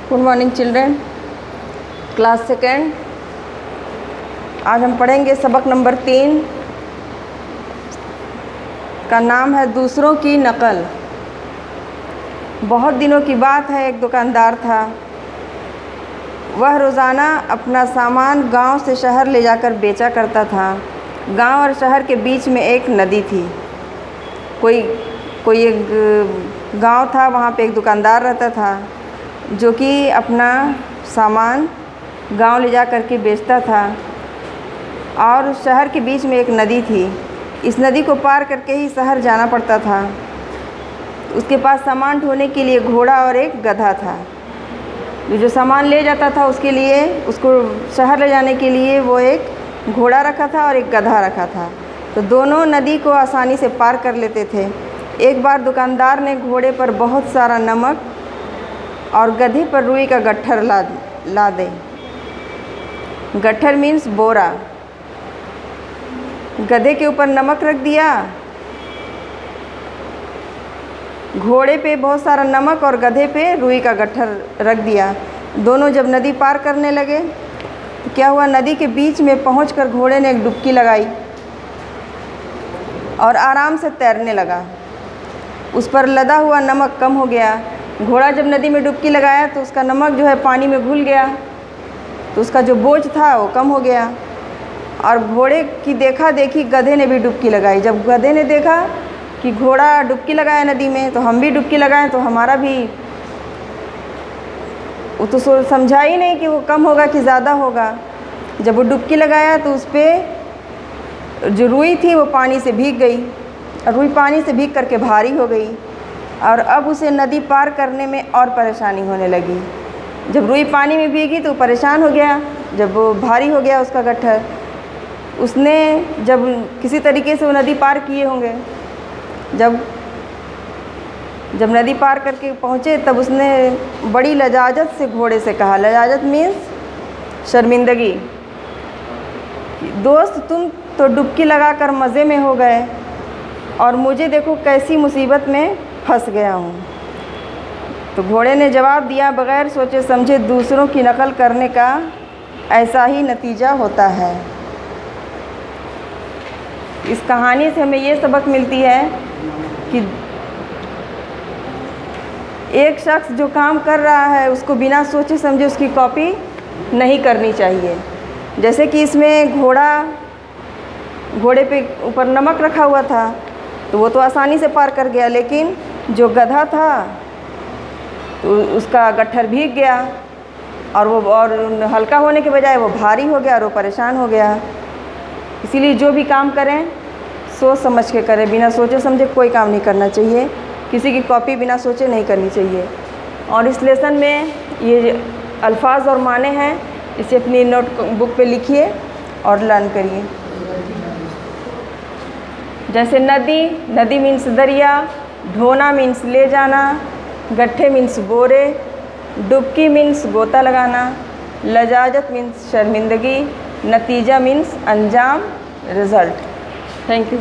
Good morning children, class second. आज हम पढ़ेंगे सबक नंबर 3 का नाम है दूसरों की नकल। बहुत दिनों की बात है, एक दुकानदार था। वह रोज़ाना अपना सामान गांव से शहर ले जाकर बेचा करता था। गांव और शहर के बीच में एक नदी थी। कोई एक गांव था, वहाँ पे एक दुकानदार रहता था जो कि अपना सामान गांव ले जा कर के बेचता था। और शहर के बीच में एक नदी थी। इस नदी को पार करके ही शहर जाना पड़ता था। उसके पास सामान ढोने के लिए घोड़ा और एक गधा था। जो सामान ले जाता था उसके लिए, उसको शहर ले जाने के लिए वो एक घोड़ा रखा था और एक गधा रखा था। तो दोनों नदी को आसानी से पार कर लेते थे। एक बार दुकानदार ने घोड़े पर बहुत सारा नमक और गधे पर रुई का गट्ठर ला दे। गट्ठर मीन्स बोरा। गधे के ऊपर नमक रख दिया, घोड़े पे बहुत सारा नमक और गधे पे रुई का गट्ठर रख दिया। दोनों जब नदी पार करने लगे तो क्या हुआ, नदी के बीच में पहुंचकर घोड़े ने एक डुबकी लगाई और आराम से तैरने लगा। उस पर लदा हुआ नमक कम हो गया। घोड़ा जब नदी में डुबकी लगाया तो उसका नमक जो है पानी में घुल गया, तो उसका जो बोझ था वो कम हो गया। और घोड़े की देखा देखी गधे ने भी डुबकी लगाई। जब गधे ने देखा कि घोड़ा डुबकी लगाया नदी में, तो हम भी डुबकी लगाएं तो हमारा भी, वो तो समझा ही नहीं कि वो कम होगा कि ज़्यादा होगा। जब वो डुबकी लगाया तो उस पर जो रुई थी वो पानी से भीग गई और रुई पानी से भीग करके भारी हो गई। और अब उसे नदी पार करने में और परेशानी होने लगी। जब रुई पानी में भीगी तो परेशान हो गया। जब वो भारी हो गया उसका गट्ठर, उसने जब किसी तरीके से वो नदी पार किए होंगे, जब नदी पार करके पहुँचे तब उसने बड़ी लजाजत से घोड़े से कहा, लजाजत मीन्स शर्मिंदगी, दोस्त तुम तो डुबकी लगाकर मज़े में हो गए और मुझे देखो कैसी मुसीबत में फंस गया हूँ। तो घोड़े ने जवाब दिया, बग़ैर सोचे समझे दूसरों की नकल करने का ऐसा ही नतीजा होता है। इस कहानी से हमें ये सबक मिलती है कि एक शख्स जो काम कर रहा है उसको बिना सोचे समझे उसकी कॉपी नहीं करनी चाहिए। जैसे कि इसमें घोड़े पे ऊपर नमक रखा हुआ था तो वो तो आसानी से पार कर गया, लेकिन जो गधा था तो उसका गट्ठर भीग गया और हल्का होने के बजाय वो भारी हो गया और वो परेशान हो गया। इसीलिए जो भी काम करें सोच समझ के करें, बिना सोचे समझे कोई काम नहीं करना चाहिए। किसी की कॉपी बिना सोचे नहीं करनी चाहिए। और इस लेसन में ये अल्फाज और माने हैं, इसे अपनी नोट बुक पे लिखिए और लर्न करिए। जैसे नदी मीन्स दरिया, ढोना मीन्स ले जाना, गट्ठे मीन्स बोरे, डुबकी मीन्स गोता लगाना, लजाजत मीन्स शर्मिंदगी, नतीजा मीन्स अंजाम, रिज़ल्ट। Thank you.